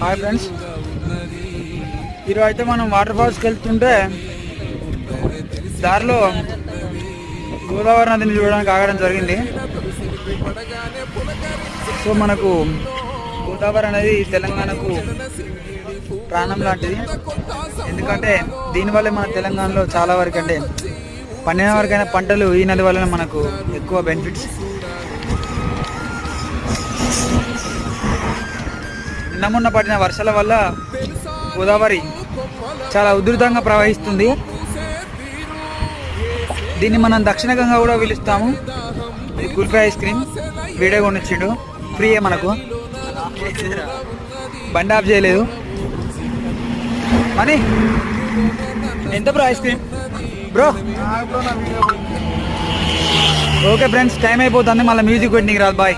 Hi friends, ఈరోజు అయితే మనం వాటర్ ఫాల్స్కి వెళ్తుంటే దారిలో గోదావరి నదిని చూడడానికి ఆగడం జరిగింది. సో మనకు గోదావరి అనేది తెలంగాణకు ప్రాణం లాంటిది. ఎందుకంటే దీనివల్లే మన తెలంగాణలో చాలా వరకు అంటే పండిన వరకైనా పంటలు ఈ నది వల్ల మనకు ఎక్కువ బెనిఫిట్స్. నిన్న పడిన వర్షాల వల్ల గోదావరి చాలా ఉధృతంగా ప్రవహిస్తుంది. దీన్ని మనం దక్షిణ గంగా కూడా పిలుస్తాము. కుల్ఫీ ఐస్ క్రీమ్ వీడియో కొనిచ్చిండు, ఫ్రీయే మనకు. బండి ఆఫ్ చేయలేదు. మనీ ఎంత bro ice cream bro? Okay friends, time అయిపోతుంది, మళ్ళీ మ్యూజిక్ పెట్టింగ్ రాదు. బాయ్.